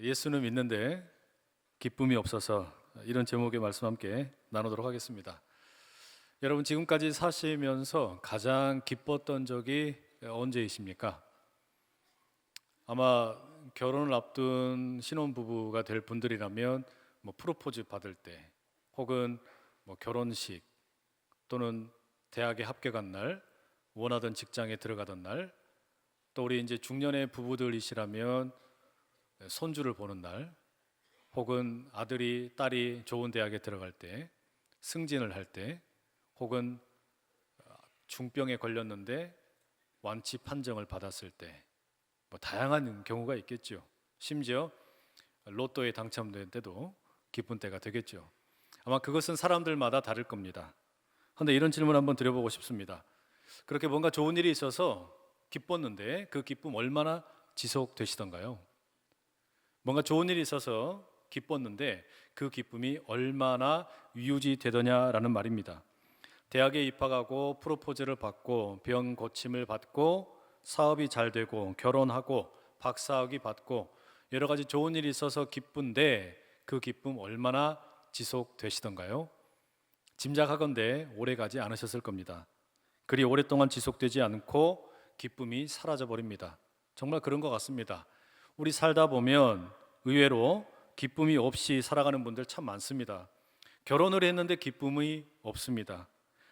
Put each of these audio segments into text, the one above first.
예수는 믿는데 기쁨이 없어서, 이런 제목의 말씀 함께 나누도록 하겠습니다. 여러분, 지금까지 사시면서 가장 기뻤던 적이 언제이십니까? 아마 결혼을 앞둔 신혼부부가 될 분들이라면 프로포즈 받을 때, 혹은 결혼식, 또는 대학에 합격한 날, 원하던 직장에 들어가던 날, 또 우리 이제 중년의 부부들이시라면 손주를 보는 날, 혹은 아들이 딸이 좋은 대학에 들어갈 때, 승진을 할 때, 혹은 중병에 걸렸는데 완치 판정을 받았을 때, 다양한 경우가 있겠죠. 심지어 로또에 당첨된 때도 기쁜 때가 되겠죠. 아마 그것은 사람들마다 다를 겁니다. 그런데 이런 질문 한번 드려보고 싶습니다. 그렇게 뭔가 좋은 일이 있어서 기뻤는데 그 기쁨 얼마나 지속되시던가요? 뭔가 좋은 일이 있어서 기뻤는데 그 기쁨이 얼마나 유지되더냐라는 말입니다. 대학에 입학하고 프로포즈를 받고 병 고침을 받고 사업이 잘 되고 결혼하고 박사학위 받고 여러 가지 좋은 일이 있어서 기쁜데 그 기쁨 얼마나 지속되시던가요? 짐작하건대 오래가지 않으셨을 겁니다. 그리 오랫동안 지속되지 않고 기쁨이 사라져 버립니다. 정말 그런 것 같습니다. 우리 살다 보면 의외로 기쁨이 없이 살아가는 분들 참 많습니다. 결혼을 했는데 기쁨이 없습니다.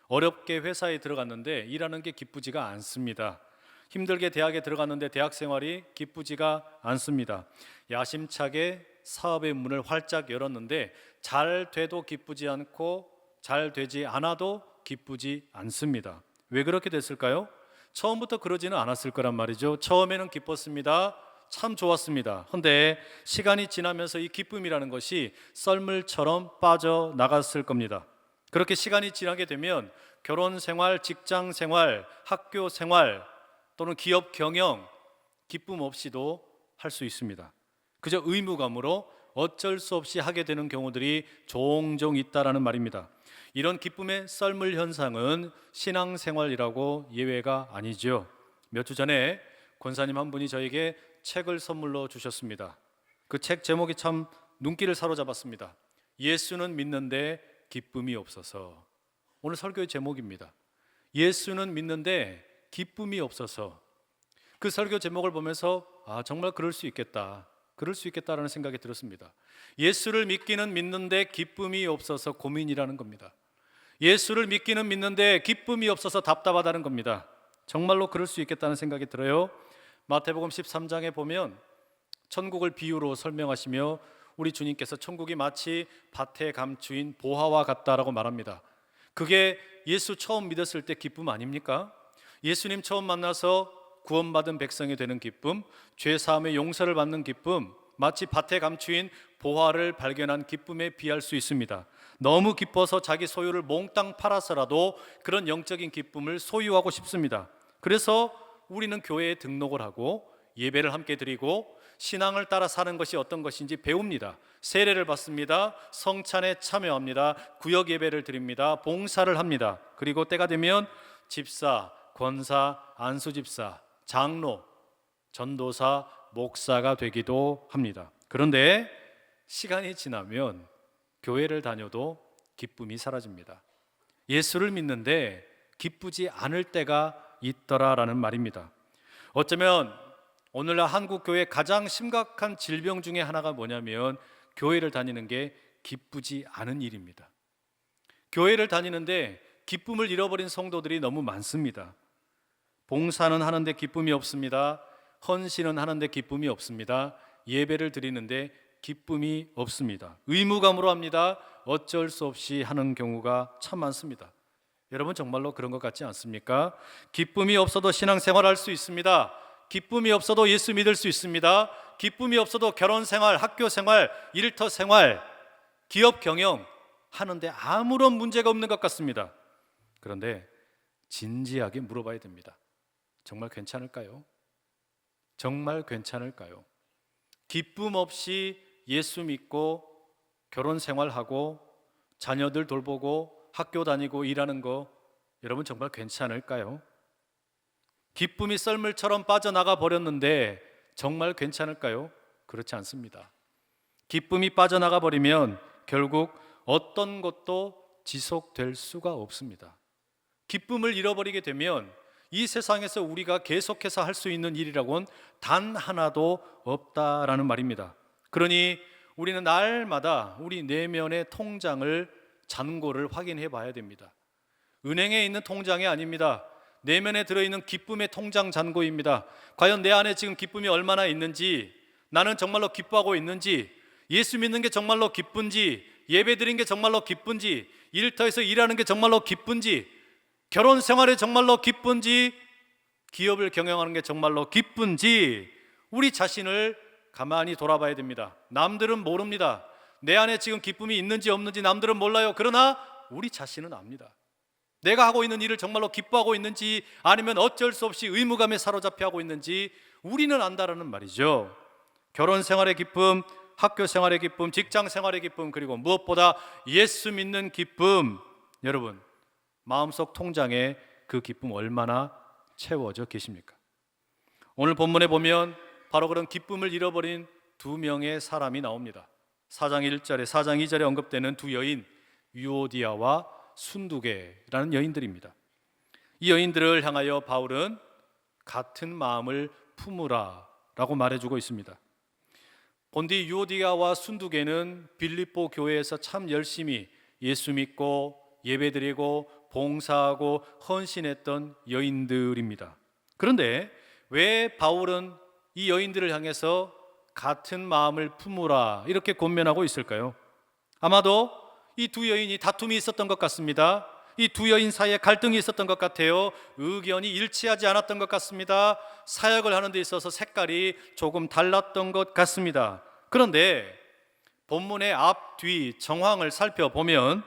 어렵게 회사에 들어갔는데 일하는 게 기쁘지가 않습니다. 힘들게 대학에 들어갔는데 대학 생활이 기쁘지가 않습니다. 야심차게 사업의 문을 활짝 열었는데 잘 돼도 기쁘지 않고 잘 되지 않아도 기쁘지 않습니다. 왜 그렇게 됐을까요? 처음부터 그러지는 않았을 거란 말이죠. 처음에는 기뻤습니다. 참 좋았습니다. 그런데 시간이 지나면서 이 기쁨이라는 것이 썰물처럼 빠져나갔을 겁니다. 그렇게 시간이 지나게 되면 결혼 생활, 직장 생활, 학교 생활, 또는 기업 경영, 기쁨 없이도 할 수 있습니다. 그저 의무감으로 어쩔 수 없이 하게 되는 경우들이 종종 있다라는 말입니다. 이런 기쁨의 썰물 현상은 신앙생활이라고 예외가 아니죠. 몇 주 전에 권사님 한 분이 저에게 책을 선물로 주셨습니다. 그 책 제목이 참 눈길을 사로잡았습니다. 예수는 믿는데 기쁨이 없어서. 오늘 설교의 제목입니다. 예수는 믿는데 기쁨이 없어서. 그 설교 제목을 보면서 정말 그럴 수 있겠다, 그럴 수 있겠다라는 생각이 들었습니다. 예수를 믿기는 믿는데 기쁨이 없어서 고민이라는 겁니다. 예수를 믿기는 믿는데 기쁨이 없어서 답답하다는 겁니다. 정말로 그럴 수 있겠다는 생각이 들어요. 마태복음 13장에 보면 천국을 비유로 설명하시며 우리 주님께서 천국이 마치 밭에 감추인 보화와 같다라고 말합니다. 그게 예수 처음 믿었을 때 기쁨 아닙니까? 예수님 처음 만나서 구원받은 백성이 되는 기쁨, 죄 사함의 용서를 받는 기쁨, 마치 밭에 감추인 보화를 발견한 기쁨에 비할 수 있습니다. 너무 기뻐서 자기 소유를 몽땅 팔아서라도 그런 영적인 기쁨을 소유하고 싶습니다. 그래서 우리는 교회에 등록을 하고 예배를 함께 드리고 신앙을 따라 사는 것이 어떤 것인지 배웁니다. 세례를 받습니다. 성찬에 참여합니다. 구역 예배를 드립니다. 봉사를 합니다. 그리고 때가 되면 집사, 권사, 안수집사, 장로, 전도사, 목사가 되기도 합니다. 그런데 시간이 지나면 교회를 다녀도 기쁨이 사라집니다. 예수를 믿는데 기쁘지 않을 때가 있더라라는 말입니다. 어쩌면 오늘날 한국 교회의 가장 심각한 질병 중에 하나가 뭐냐면 교회를 다니는 게 기쁘지 않은 일입니다. 교회를 다니는데 기쁨을 잃어버린 성도들이 너무 많습니다. 봉사는 하는데 기쁨이 없습니다. 헌신은 하는데 기쁨이 없습니다. 예배를 드리는데 기쁨이 없습니다. 의무감으로 합니다. 어쩔 수 없이 하는 경우가 참 많습니다. 여러분, 정말로 그런 것 같지 않습니까? 기쁨이 없어도 신앙생활할 수 있습니다. 기쁨이 없어도 예수 믿을 수 있습니다. 기쁨이 없어도 결혼생활, 학교생활, 일터생활, 기업 경영 하는데 아무런 문제가 없는 것 같습니다. 그런데 진지하게 물어봐야 됩니다. 정말 괜찮을까요? 정말 괜찮을까요? 기쁨 없이 예수 믿고 결혼생활하고 자녀들 돌보고 학교 다니고 일하는 거, 여러분 정말 괜찮을까요? 기쁨이 썰물처럼 빠져나가 버렸는데 정말 괜찮을까요? 그렇지 않습니다. 기쁨이 빠져나가 버리면 결국 어떤 것도 지속될 수가 없습니다. 기쁨을 잃어버리게 되면 이 세상에서 우리가 계속해서 할 수 있는 일이라고는 단 하나도 없다라는 말입니다. 그러니 우리는 날마다 우리 내면의 통장을 잔고를 확인해 봐야 됩니다. 은행에 있는 통장이 아닙니다. 내면에 들어있는 기쁨의 통장 잔고입니다. 과연 내 안에 지금 기쁨이 얼마나 있는지, 나는 정말로 기뻐하고 있는지, 예수 믿는 게 정말로 기쁜지, 예배 드린 게 정말로 기쁜지, 일터에서 일하는 게 정말로 기쁜지, 결혼 생활이 정말로 기쁜지, 기업을 경영하는 게 정말로 기쁜지 우리 자신을 가만히 돌아봐야 됩니다. 남들은 모릅니다. 내 안에 지금 기쁨이 있는지 없는지 남들은 몰라요. 그러나 우리 자신은 압니다. 내가 하고 있는 일을 정말로 기뻐하고 있는지 아니면 어쩔 수 없이 의무감에 사로잡혀 하고 있는지 우리는 안다라는 말이죠. 결혼 생활의 기쁨, 학교 생활의 기쁨, 직장 생활의 기쁨, 그리고 무엇보다 예수 믿는 기쁨, 여러분 마음속 통장에 그 기쁨 얼마나 채워져 계십니까? 오늘 본문에 보면 바로 그런 기쁨을 잃어버린 두 명의 사람이 나옵니다. 4장 1절에 4장 2절에 언급되는 두 여인, 유오디아와 순두개라는 여인들입니다. 이 여인들을 향하여 바울은 같은 마음을 품으라 라고 말해주고 있습니다. 본디 유오디아와 순두개는 빌립보 교회에서 참 열심히 예수 믿고 예배드리고 봉사하고 헌신했던 여인들입니다. 그런데 왜 바울은 이 여인들을 향해서 같은 마음을 품으라 이렇게 권면하고 있을까요? 아마도 이 두 여인이 다툼이 있었던 것 같습니다. 이 두 여인 사이에 갈등이 있었던 것 같아요. 의견이 일치하지 않았던 것 같습니다. 사역을 하는 데 있어서 색깔이 조금 달랐던 것 같습니다. 그런데 본문의 앞, 뒤 정황을 살펴보면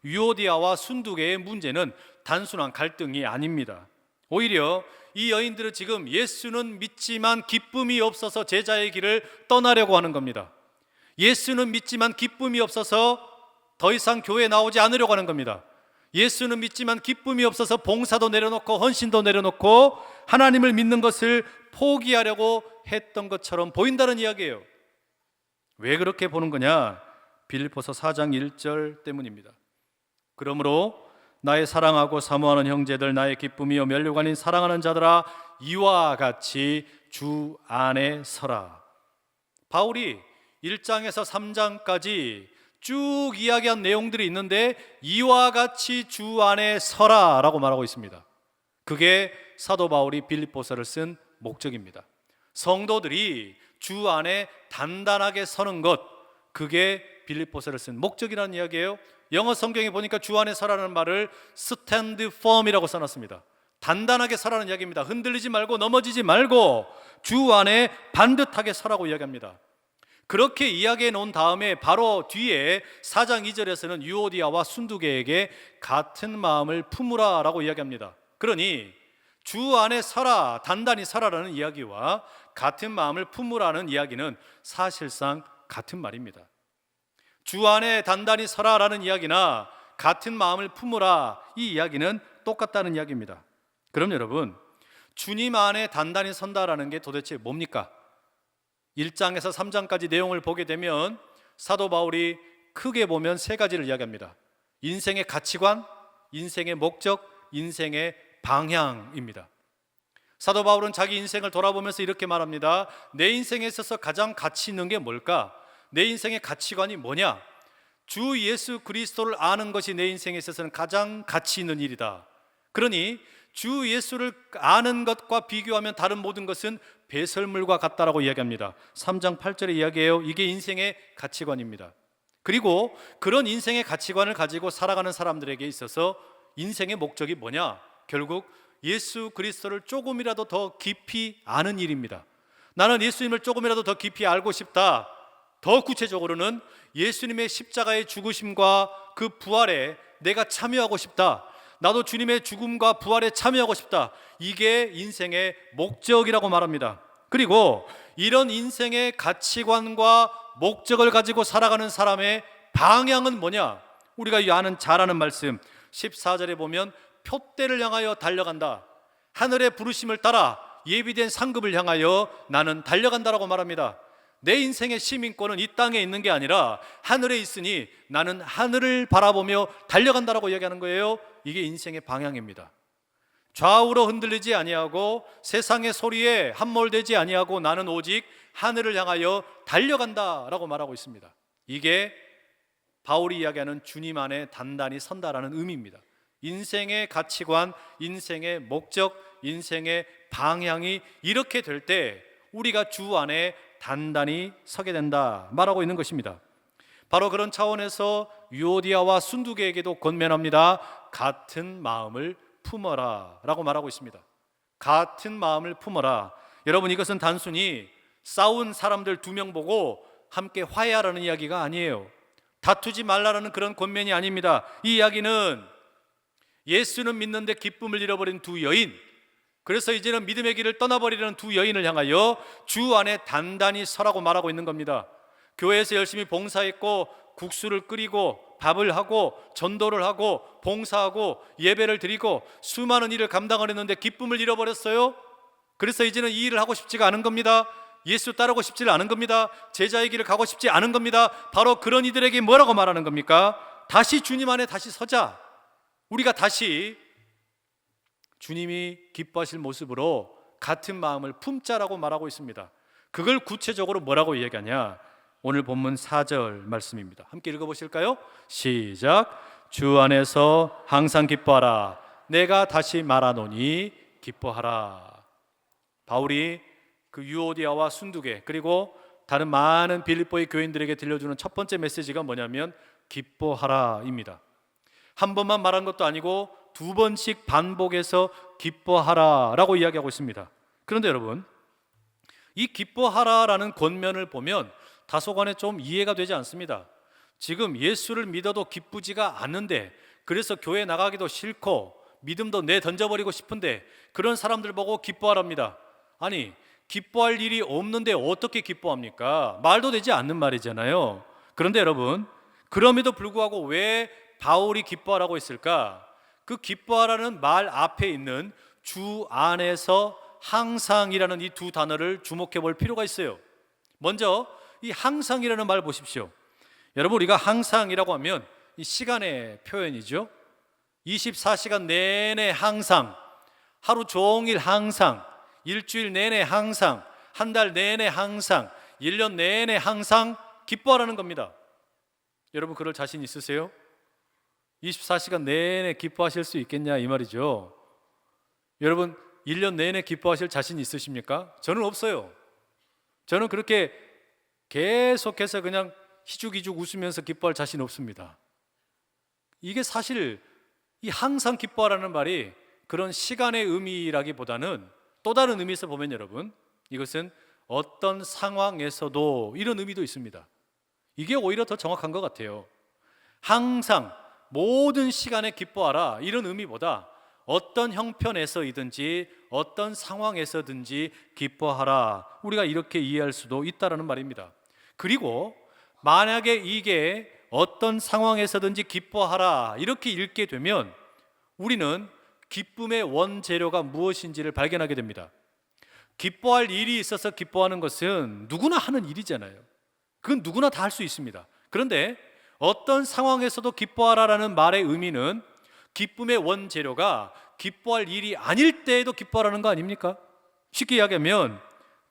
유오디아와 순두개의 문제는 단순한 갈등이 아닙니다. 오히려 이 여인들은 지금 예수는 믿지만 기쁨이 없어서 제자의 길을 떠나려고 하는 겁니다. 예수는 믿지만 기쁨이 없어서 더 이상 교회에 나오지 않으려고 하는 겁니다. 예수는 믿지만 기쁨이 없어서 봉사도 내려놓고 헌신도 내려놓고 하나님을 믿는 것을 포기하려고 했던 것처럼 보인다는 이야기예요. 왜 그렇게 보는 거냐? 빌립보서 4장 1절 때문입니다. 그러므로 나의 사랑하고 사모하는 형제들, 나의 기쁨이요 면류관인 사랑하는 자들아, 이와 같이 주 안에 서라. 바울이 1장에서 3장까지 쭉 이야기한 내용들이 있는데 이와 같이 주 안에 서라 라고 말하고 있습니다. 그게 사도 바울이 빌립보서를 쓴 목적입니다. 성도들이 주 안에 단단하게 서는 것, 그게 빌립보서를 쓴 목적이라는 이야기예요. 영어 성경에 보니까 주 안에 서라는 말을 stand firm이라고 써놨습니다. 단단하게 서라는 이야기입니다. 흔들리지 말고 넘어지지 말고 주 안에 반듯하게 서라고 이야기합니다. 그렇게 이야기해 놓은 다음에 바로 뒤에 4장 2절에서는 유오디아와 순두개에게 같은 마음을 품으라 라고 이야기합니다. 그러니 주 안에 서라, 단단히 서라라는 이야기와 같은 마음을 품으라는 이야기는 사실상 같은 말입니다. 주 안에 단단히 서라라는 이야기나 같은 마음을 품으라, 이 이야기는 똑같다는 이야기입니다. 그럼 여러분, 주님 안에 단단히 선다라는 게 도대체 뭡니까? 1장에서 3장까지 내용을 보게 되면 사도 바울이 크게 보면 세 가지를 이야기합니다. 인생의 가치관, 인생의 목적, 인생의 방향입니다. 사도 바울은 자기 인생을 돌아보면서 이렇게 말합니다. 내 인생에 있어서 가장 가치 있는 게 뭘까? 내 인생의 가치관이 뭐냐? 주 예수 그리스도를 아는 것이 내 인생에 있어서는 가장 가치 있는 일이다. 그러니 주 예수를 아는 것과 비교하면 다른 모든 것은 배설물과 같다라고 이야기합니다. 3장 8절의 이야기예요. 이게 인생의 가치관입니다. 그리고 그런 인생의 가치관을 가지고 살아가는 사람들에게 있어서 인생의 목적이 뭐냐? 결국 예수 그리스도를 조금이라도 더 깊이 아는 일입니다. 나는 예수님을 조금이라도 더 깊이 알고 싶다. 더 구체적으로는 예수님의 십자가의 죽으심과 그 부활에 내가 참여하고 싶다. 나도 주님의 죽음과 부활에 참여하고 싶다. 이게 인생의 목적이라고 말합니다. 그리고 이런 인생의 가치관과 목적을 가지고 살아가는 사람의 방향은 뭐냐? 우리가 잘 아는 말씀 14절에 보면 표대를 향하여 달려간다. 하늘의 부르심을 따라 예비된 상급을 향하여 나는 달려간다라고 말합니다. 내 인생의 시민권은 이 땅에 있는 게 아니라 하늘에 있으니 나는 하늘을 바라보며 달려간다라고 이야기하는 거예요. 이게 인생의 방향입니다. 좌우로 흔들리지 아니하고 세상의 소리에 함몰되지 아니하고 나는 오직 하늘을 향하여 달려간다라고 말하고 있습니다. 이게 바울이 이야기하는 주님 안에 단단히 선다라는 의미입니다. 인생의 가치관, 인생의 목적, 인생의 방향이 이렇게 될 때 우리가 주 안에 단단히 서게 된다 말하고 있는 것입니다. 바로 그런 차원에서 유오디아와 순두계에게도 권면합니다. 같은 마음을 품어라 라고 말하고 있습니다. 같은 마음을 품어라. 여러분, 이것은 단순히 싸운 사람들 2명 보고 함께 화해하라는 이야기가 아니에요. 다투지 말라라는 그런 권면이 아닙니다. 이 이야기는 예수는 믿는데 기쁨을 잃어버린 2 여인, 그래서 이제는 믿음의 길을 떠나버리려는 2 여인을 향하여 주 안에 단단히 서라고 말하고 있는 겁니다. 교회에서 열심히 봉사했고 국수를 끓이고 밥을 하고 전도를 하고 봉사하고 예배를 드리고 수많은 일을 감당을 했는데 기쁨을 잃어버렸어요. 그래서 이제는 이 일을 하고 싶지가 않은 겁니다. 예수 따르고 싶지 않은 겁니다. 제자의 길을 가고 싶지 않은 겁니다. 바로 그런 이들에게 뭐라고 말하는 겁니까? 다시 주님 안에 다시 서자. 우리가 다시 주님이 기뻐하실 모습으로 같은 마음을 품자라고 말하고 있습니다. 그걸 구체적으로 뭐라고 이야기하냐? 오늘 본문 4절 말씀입니다. 함께 읽어보실까요? 시작. 주 안에서 항상 기뻐하라. 내가 다시 말하노니 기뻐하라. 바울이 그 유오디아와 순두계 그리고 다른 많은 빌립보의 교인들에게 들려주는 첫 번째 메시지가 뭐냐면 기뻐하라입니다. 한 번만 말한 것도 아니고 2번씩 반복해서 기뻐하라라고 이야기하고 있습니다. 그런데 여러분, 이 기뻐하라라는 권면을 보면 다소간에 좀 이해가 되지 않습니다. 지금 예수를 믿어도 기쁘지가 않는데, 그래서 교회 나가기도 싫고 믿음도 내던져버리고 싶은데 그런 사람들 보고 기뻐하랍니다. 아니, 기뻐할 일이 없는데 어떻게 기뻐합니까? 말도 되지 않는 말이잖아요. 그런데 여러분, 그럼에도 불구하고 왜 바울이 기뻐하라고 했을까? 그 기뻐하라는 말 앞에 있는 주 안에서 항상이라는 이 2 단어를 주목해 볼 필요가 있어요. 먼저 이 항상이라는 말 보십시오. 여러분, 우리가 항상이라고 하면 이 시간의 표현이죠. 24시간 내내 항상, 하루 종일 항상, 일주일 내내 항상, 한 달 내내 항상, 1년 내내 항상 기뻐하라는 겁니다. 여러분, 그럴 자신 있으세요? 24시간 내내 기뻐하실 수 있겠냐 이 말이죠. 여러분, 1년 내내 기뻐하실 자신 있으십니까? 저는 없어요. 저는 그렇게 계속해서 그냥 희죽희죽 웃으면서 기뻐할 자신 없습니다. 이게 사실 이 항상 기뻐하라는 말이 그런 시간의 의미라기보다는 또 다른 의미에서 보면 여러분, 이것은 어떤 상황에서도 이런 의미도 있습니다. 이게 오히려 더 정확한 것 같아요. 항상 모든 시간에 기뻐하라, 이런 의미보다 어떤 형편에서이든지 어떤 상황에서든지 기뻐하라, 우리가 이렇게 이해할 수도 있다라는 말입니다. 그리고 만약에 이게 어떤 상황에서든지 기뻐하라 이렇게 읽게 되면 우리는 기쁨의 원재료가 무엇인지를 발견하게 됩니다. 기뻐할 일이 있어서 기뻐하는 것은 누구나 하는 일이잖아요. 그건 누구나 다 할 수 있습니다. 그런데 어떤 상황에서도 기뻐하라라는 말의 의미는 기쁨의 원재료가 기뻐할 일이 아닐 때에도 기뻐하라는 거 아닙니까? 쉽게 이야기하면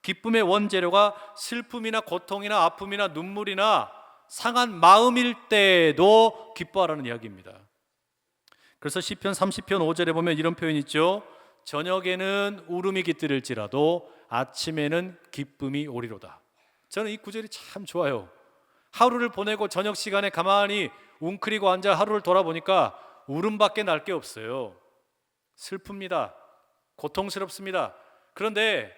기쁨의 원재료가 슬픔이나 고통이나 아픔이나 눈물이나 상한 마음일 때에도 기뻐하라는 이야기입니다. 그래서 시편 30편 5절에 보면 이런 표현이 있죠. 저녁에는 울음이 깃들일지라도 아침에는 기쁨이 오리로다. 저는 이 구절이 참 좋아요. 하루를 보내고 저녁 시간에 가만히 웅크리고 앉아 하루를 돌아보니까 울음밖에 날 게 없어요. 슬픕니다. 고통스럽습니다. 그런데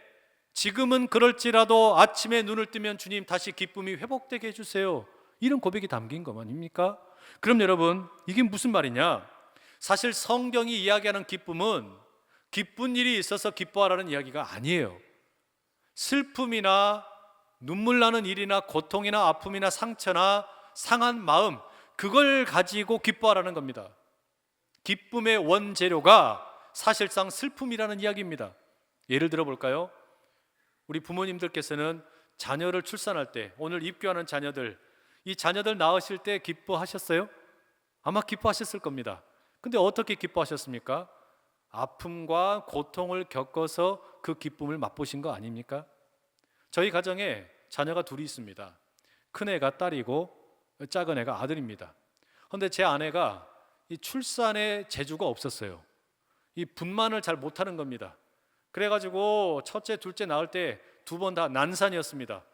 지금은 그럴지라도 아침에 눈을 뜨면 주님 다시 기쁨이 회복되게 해주세요. 이런 고백이 담긴 것 아닙니까? 그럼 여러분, 이게 무슨 말이냐? 사실 성경이 이야기하는 기쁨은 기쁜 일이 있어서 기뻐하라는 이야기가 아니에요. 슬픔이나 눈물 나는 일이나 고통이나 아픔이나 상처나 상한 마음, 그걸 가지고 기뻐하라는 겁니다. 기쁨의 원재료가 사실상 슬픔이라는 이야기입니다. 예를 들어 볼까요? 우리 부모님들께서는 자녀를 출산할 때, 오늘 입교하는 자녀들, 이 자녀들 낳으실 때 기뻐하셨어요? 아마 기뻐하셨을 겁니다. 근데 어떻게 기뻐하셨습니까? 아픔과 고통을 겪어서 그 기쁨을 맛보신 거 아닙니까? 저희 가정에 자녀가 둘이 있습니다. 큰 애가 딸이고 작은 애가 아들입니다. 그런데 제 아내가 이 출산에 재주가 없었어요. 이 분만을 잘 못하는 겁니다. 그래가지고 첫째, 둘째 낳을 때 두 번 다 난산이었습니다.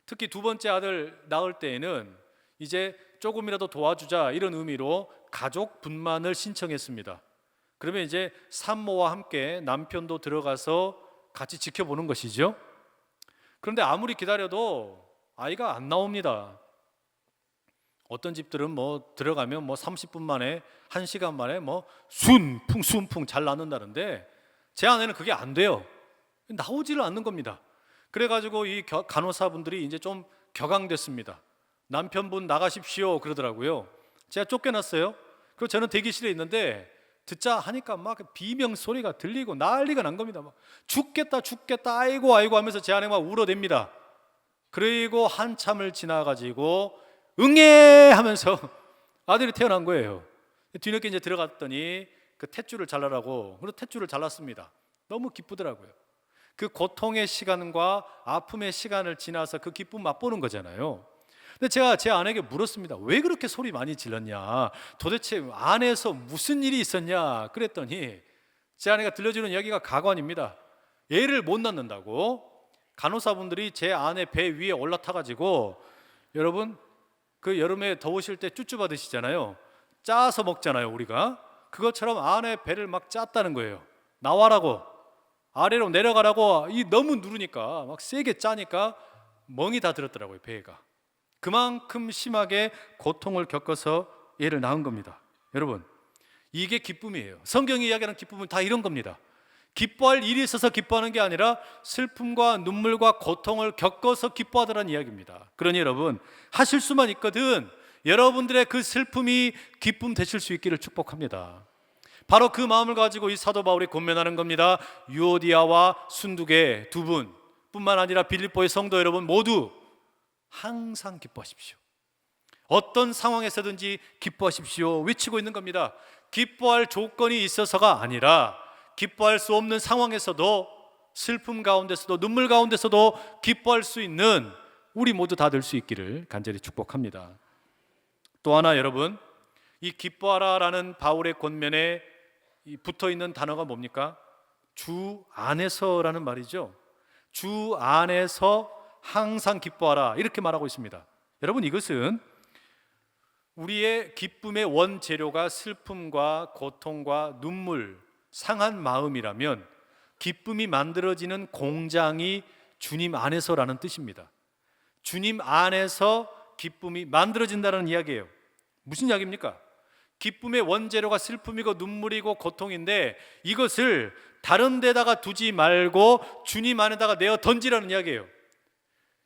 특히 두 번째 아들 낳을 때에는 이제 조금이라도 도와주자 이런 의미로 가족 분만을 신청했습니다. 그러면 이제 산모와 함께 남편도 들어가서 같이 지켜보는 것이죠. 그런데 아무리 기다려도 아이가 안 나옵니다. 어떤 집들은 뭐 들어가면 뭐 30분 만에 1시간 만에 뭐 순풍 잘 낳는다는데 제 아내는 그게 안 돼요. 나오지를 않는 겁니다. 그래가지고 이 간호사분들이 이제 좀 격앙됐습니다. 남편분 나가십시오 그러더라고요. 제가 쫓겨났어요. 그리고 저는 대기실에 있는데 듣자 하니까 막 비명 소리가 들리고 난리가 난 겁니다. 막 죽겠다 아이고 하면서 제 아내가 막 울어댑니다. 그리고 한참을 지나가지고 응애 하면서 아들이 태어난 거예요. 뒤늦게 이제 들어갔더니 그 탯줄을 잘라라고, 그래서 탯줄을 잘랐습니다. 너무 기쁘더라고요. 그 고통의 시간과 아픔의 시간을 지나서 그 기쁨 맛보는 거잖아요. 근데 제가 제 아내에게 물었습니다. 왜 그렇게 소리 많이 질렀냐? 도대체 안에서 무슨 일이 있었냐? 그랬더니 제 아내가 들려주는 이야기가 가관입니다. 애를 못 낳는다고 간호사분들이 제 아내 배 위에 올라타가지고, 여러분 그 여름에 더우실 때 쭈쭈 받으시잖아요. 짜서 먹잖아요 우리가. 그것처럼 아내 배를 막 짰다는 거예요. 나와라고, 아래로 내려가라고. 이 너무 누르니까 막 세게 짜니까 멍이 다 들었더라고요 배가. 그만큼 심하게 고통을 겪어서 얘를 낳은 겁니다. 여러분, 이게 기쁨이에요. 성경이 이야기하는 기쁨은 다 이런 겁니다. 기뻐할 일이 있어서 기뻐하는 게 아니라 슬픔과 눈물과 고통을 겪어서 기뻐하더라는 이야기입니다. 그러니 여러분, 하실 수만 있거든 여러분들의 그 슬픔이 기쁨 되실 수 있기를 축복합니다. 바로 그 마음을 가지고 이 사도 바울이 권면하는 겁니다. 유오디아와 순두계 두 분 뿐만 아니라 빌립보의 성도 여러분 모두 항상 기뻐하십시오. 어떤 상황에서든지 기뻐하십시오 외치고 있는 겁니다. 기뻐할 조건이 있어서가 아니라 기뻐할 수 없는 상황에서도, 슬픔 가운데서도, 눈물 가운데서도 기뻐할 수 있는 우리 모두 다 될 수 있기를 간절히 축복합니다. 또 하나 여러분, 이 기뻐하라라는 바울의 권면에 붙어있는 단어가 뭡니까? 주 안에서라는 말이죠. 주 안에서 항상 기뻐하라 이렇게 말하고 있습니다. 여러분, 이것은 우리의 기쁨의 원재료가 슬픔과 고통과 눈물, 상한 마음이라면 기쁨이 만들어지는 공장이 주님 안에서라는 뜻입니다. 주님 안에서 기쁨이 만들어진다는 이야기예요. 무슨 이야기입니까? 기쁨의 원재료가 슬픔이고 눈물이고 고통인데 이것을 다른 데다가 두지 말고 주님 안에다가 내어 던지라는 이야기예요.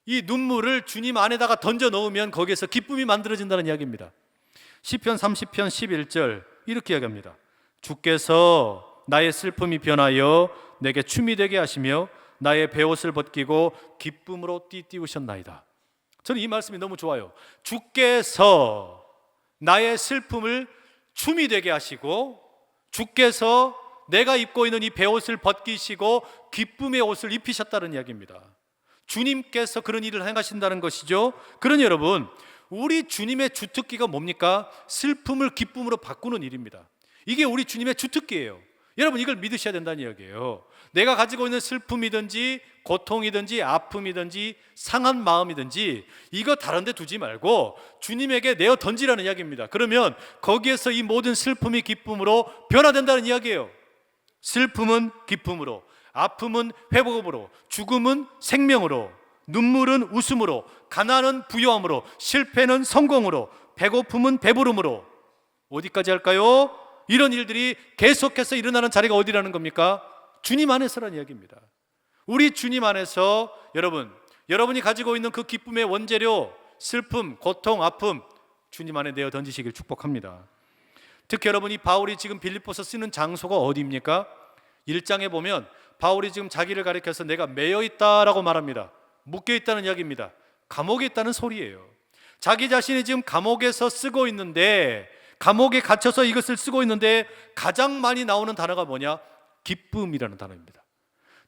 이 눈물을 주님 안에다가 던져 넣으면 거기에서 기쁨이 만들어진다는 이야기입니다. 시편 30편 11절 이렇게 이야기합니다. 주께서 나의 슬픔이 변하여 내게 춤이 되게 하시며 나의 베옷을 벗기고 기쁨으로 띠띠우셨나이다. 저는 이 말씀이 너무 좋아요. 주께서 나의 슬픔을 춤이 되게 하시고, 주께서 내가 입고 있는 이 베옷을 벗기시고 기쁨의 옷을 입히셨다는 이야기입니다. 주님께서 그런 일을 행하신다는 것이죠. 그러니 여러분, 우리 주님의 주특기가 뭡니까? 슬픔을 기쁨으로 바꾸는 일입니다. 이게 우리 주님의 주특기예요. 여러분, 이걸 믿으셔야 된다는 이야기예요. 내가 가지고 있는 슬픔이든지 고통이든지 아픔이든지 상한 마음이든지 이거 다른 데 두지 말고 주님에게 내어 던지라는 이야기입니다. 그러면 거기에서 이 모든 슬픔이 기쁨으로 변화된다는 이야기예요. 슬픔은 기쁨으로, 아픔은 회복으로, 죽음은 생명으로, 눈물은 웃음으로, 가난은 부요함으로, 실패는 성공으로, 배고픔은 배부름으로. 어디까지 할까요? 이런 일들이 계속해서 일어나는 자리가 어디라는 겁니까? 주님 안에서라는 이야기입니다. 우리 주님 안에서 여러분이 가지고 있는 그 기쁨의 원재료, 슬픔, 고통, 아픔 주님 안에 내어 던지시길 축복합니다. 특히 여러분이 바울이 지금 빌립보서 쓰는 장소가 어디입니까? 1장에 보면 바울이 지금 자기를 가리켜서 내가 매여 있다라고 말합니다. 묶여 있다는 이야기입니다. 감옥에 있다는 소리예요. 자기 자신이 지금 감옥에서 쓰고 있는데, 감옥에 갇혀서 이것을 쓰고 있는데 가장 많이 나오는 단어가 뭐냐? 기쁨이라는 단어입니다.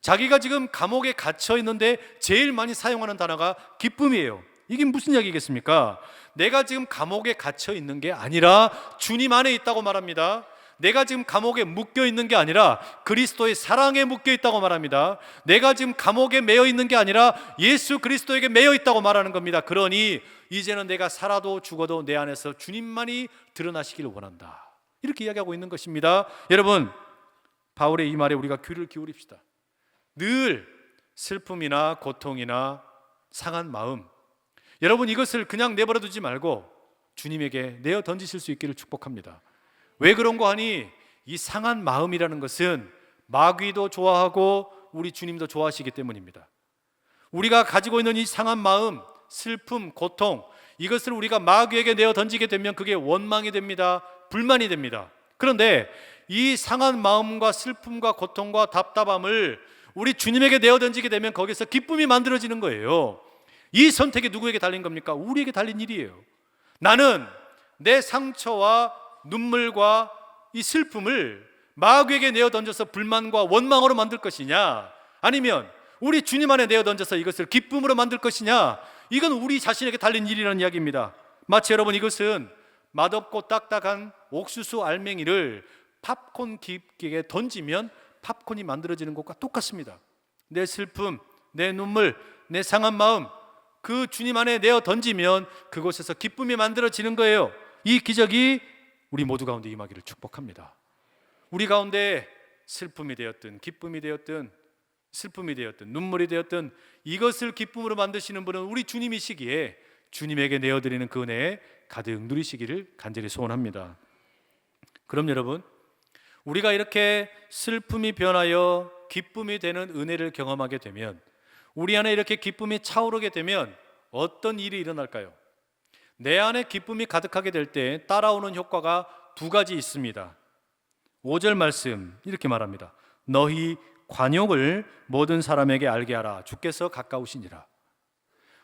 자기가 지금 감옥에 갇혀 있는데 제일 많이 사용하는 단어가 기쁨이에요. 이게 무슨 이야기겠습니까? 내가 지금 감옥에 갇혀 있는 게 아니라 주님 안에 있다고 말합니다. 내가 지금 감옥에 묶여 있는 게 아니라 그리스도의 사랑에 묶여 있다고 말합니다. 내가 지금 감옥에 매여 있는 게 아니라 예수 그리스도에게 매여 있다고 말하는 겁니다. 그러니 이제는 내가 살아도 죽어도 내 안에서 주님만이 드러나시기를 원한다, 이렇게 이야기하고 있는 것입니다. 여러분, 바울의 이 말에 우리가 귀를 기울입시다. 늘 슬픔이나 고통이나 상한 마음, 여러분 이것을 그냥 내버려 두지 말고 주님에게 내어 던지실 수 있기를 축복합니다. 왜 그런 거 하니? 이 상한 마음이라는 것은 마귀도 좋아하고 우리 주님도 좋아하시기 때문입니다. 우리가 가지고 있는 이 상한 마음, 슬픔, 고통, 이것을 우리가 마귀에게 내어 던지게 되면 그게 원망이 됩니다. 불만이 됩니다. 그런데 이 상한 마음과 슬픔과 고통과 답답함을 우리 주님에게 내어 던지게 되면 거기서 기쁨이 만들어지는 거예요. 이 선택이 누구에게 달린 겁니까? 우리에게 달린 일이에요. 나는 내 상처와 눈물과 이 슬픔을 마귀에게 내어 던져서 불만과 원망으로 만들 것이냐, 아니면 우리 주님 안에 내어 던져서 이것을 기쁨으로 만들 것이냐, 이건 우리 자신에게 달린 일이라는 이야기입니다. 마치 여러분 이것은 맛없고 딱딱한 옥수수 알맹이를 팝콘 기계에 던지면 팝콘이 만들어지는 것과 똑같습니다. 내 슬픔, 내 눈물, 내 상한 마음, 그 주님 안에 내어 던지면 그곳에서 기쁨이 만들어지는 거예요. 이 기적이 우리 모두 가운데 임하기를 축복합니다. 우리 가운데 슬픔이 되었든 기쁨이 되었든 슬픔이 되었든 눈물이 되었든 이것을 기쁨으로 만드시는 분은 우리 주님이시기에 주님에게 내어드리는 그 은혜에 가득 누리시기를 간절히 소원합니다. 그럼 여러분, 우리가 이렇게 슬픔이 변하여 기쁨이 되는 은혜를 경험하게 되면, 우리 안에 이렇게 기쁨이 차오르게 되면 어떤 일이 일어날까요? 내 안에 기쁨이 가득하게 될 때 따라오는 효과가 두 가지 있습니다. 5절 말씀 이렇게 말합니다. 너희 관용을 모든 사람에게 알게 하라. 주께서 가까우시니라.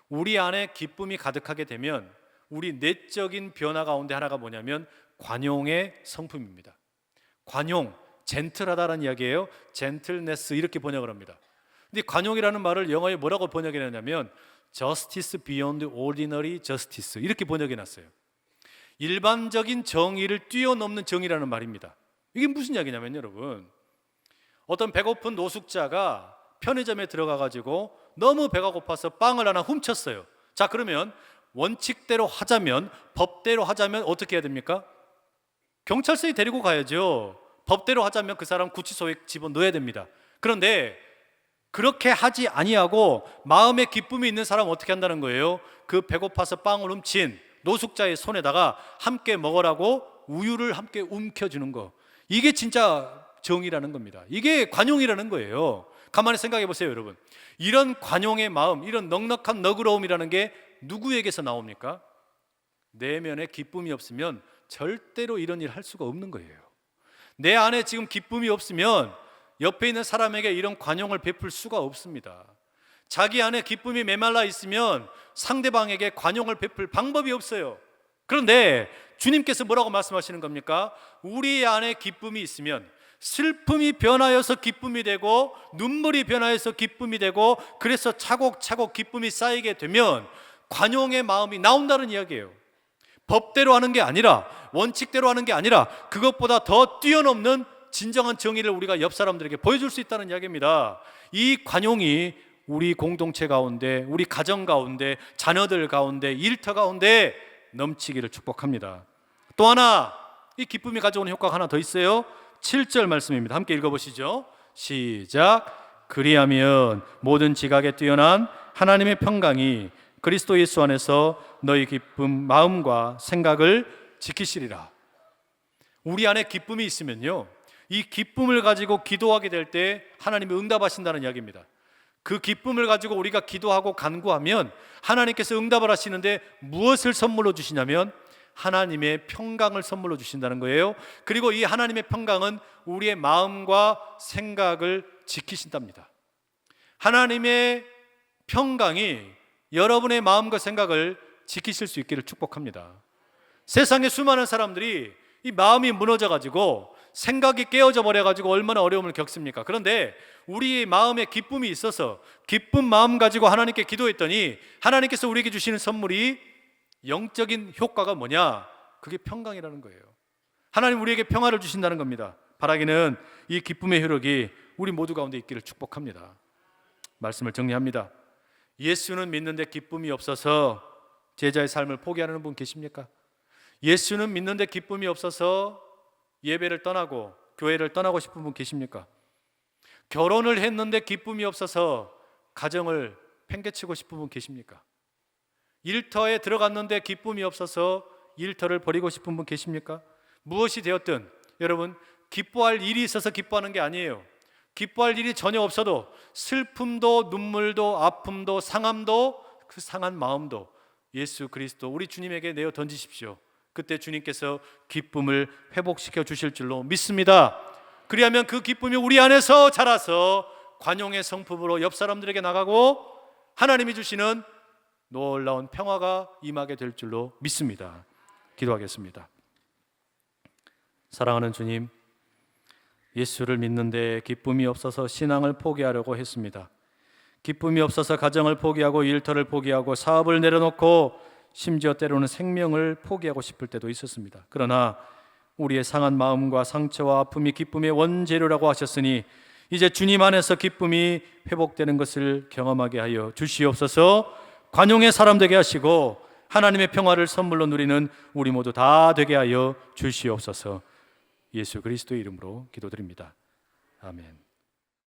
우리 안에 기쁨이 가득하게 되면 우리 내적인 변화 가운데 하나가 뭐냐면 관용의 성품입니다. 관용, 젠틀하다라는 이야기예요. 젠틀네스 이렇게 번역을 합니다. 근데 관용이라는 말을 영어에 뭐라고 번역해놨냐면 Justice beyond ordinary justice 이렇게 번역해놨어요. 일반적인 정의를 뛰어넘는 정의라는 말입니다. 이게 무슨 이야기냐면 여러분, 어떤 배고픈 노숙자가 편의점에 들어가가지고 너무 배가 고파서 빵을 하나 훔쳤어요. 자, 그러면 원칙대로 하자면, 법대로 하자면 어떻게 해야 됩니까? 경찰서에 데리고 가야죠. 법대로 하자면 그 사람 구치소에 집어넣어야 됩니다. 그런데 그렇게 하지 아니하고 마음에 기쁨이 있는 사람은 어떻게 한다는 거예요? 그 배고파서 빵을 훔친 노숙자의 손에다가 함께 먹으라고 우유를 함께 움켜주는 거, 이게 진짜 정의라는 겁니다. 이게 관용이라는 거예요. 가만히 생각해 보세요 여러분. 이런 관용의 마음, 이런 넉넉한 너그러움이라는 게 누구에게서 나옵니까? 내면에 기쁨이 없으면 절대로 이런 일을 할 수가 없는 거예요. 내 안에 지금 기쁨이 없으면 옆에 있는 사람에게 이런 관용을 베풀 수가 없습니다. 자기 안에 기쁨이 메말라 있으면 상대방에게 관용을 베풀 방법이 없어요. 그런데 주님께서 뭐라고 말씀하시는 겁니까? 우리 안에 기쁨이 있으면, 슬픔이 변하여서 기쁨이 되고 눈물이 변하여서 기쁨이 되고, 그래서 차곡차곡 기쁨이 쌓이게 되면 관용의 마음이 나온다는 이야기예요. 법대로 하는 게 아니라, 원칙대로 하는 게 아니라 그것보다 더 뛰어넘는 진정한 정의를 우리가 옆 사람들에게 보여줄 수 있다는 이야기입니다. 이 관용이 우리 공동체 가운데, 우리 가정 가운데, 자녀들 가운데, 일터 가운데 넘치기를 축복합니다. 또 하나, 이 기쁨이 가져오는 효과가 하나 더 있어요. 7절 말씀입니다. 함께 읽어보시죠. 시작. 그리하면 모든 지각에 뛰어난 하나님의 평강이 그리스도 예수 안에서 너희 기쁨 마음과 생각을 지키시리라. 우리 안에 기쁨이 있으면요, 이 기쁨을 가지고 기도하게 될 때 하나님이 응답하신다는 이야기입니다. 그 기쁨을 가지고 우리가 기도하고 간구하면 하나님께서 응답을 하시는데 무엇을 선물로 주시냐면 하나님의 평강을 선물로 주신다는 거예요. 그리고 이 하나님의 평강은 우리의 마음과 생각을 지키신답니다. 하나님의 평강이 여러분의 마음과 생각을 지키실 수 있기를 축복합니다. 세상에 수많은 사람들이 이 마음이 무너져 가지고 생각이 깨어져 버려 가지고 얼마나 어려움을 겪습니까? 그런데 우리 마음에 기쁨이 있어서 기쁜 마음 가지고 하나님께 기도했더니 하나님께서 우리에게 주시는 선물이 영적인 효과가 뭐냐? 그게 평강이라는 거예요. 하나님 우리에게 평화를 주신다는 겁니다. 바라기는 이 기쁨의 효력이 우리 모두 가운데 있기를 축복합니다. 말씀을 정리합니다. 예수는 믿는데 기쁨이 없어서 제자의 삶을 포기하는 분 계십니까? 예수는 믿는데 기쁨이 없어서 예배를 떠나고 교회를 떠나고 싶은 분 계십니까? 결혼을 했는데 기쁨이 없어서 가정을 팽개치고 싶은 분 계십니까? 일터에 들어갔는데 기쁨이 없어서 일터를 버리고 싶은 분 계십니까? 무엇이 되었든 여러분, 기뻐할 일이 있어서 기뻐하는 게 아니에요. 기뻐할 일이 전혀 없어도 슬픔도 눈물도 아픔도 상함도 그 상한 마음도 예수 그리스도 우리 주님에게 내어 던지십시오. 그때 주님께서 기쁨을 회복시켜 주실 줄로 믿습니다. 그리하면 그 기쁨이 우리 안에서 자라서 관용의 성품으로 옆 사람들에게 나가고 하나님이 주시는 놀라운 평화가 임하게 될 줄로 믿습니다. 기도하겠습니다. 사랑하는 주님, 예수를 믿는데 기쁨이 없어서 신앙을 포기하려고 했습니다. 기쁨이 없어서 가정을 포기하고 일터를 포기하고 사업을 내려놓고 심지어 때로는 생명을 포기하고 싶을 때도 있었습니다. 그러나 우리의 상한 마음과 상처와 아픔이 기쁨의 원재료라고 하셨으니 이제 주님 안에서 기쁨이 회복되는 것을 경험하게 하여 주시옵소서. 관용의 사람 되게 하시고 하나님의 평화를 선물로 누리는 우리 모두 다 되게 하여 주시옵소서. 예수 그리스도의 이름으로 기도드립니다. 아멘.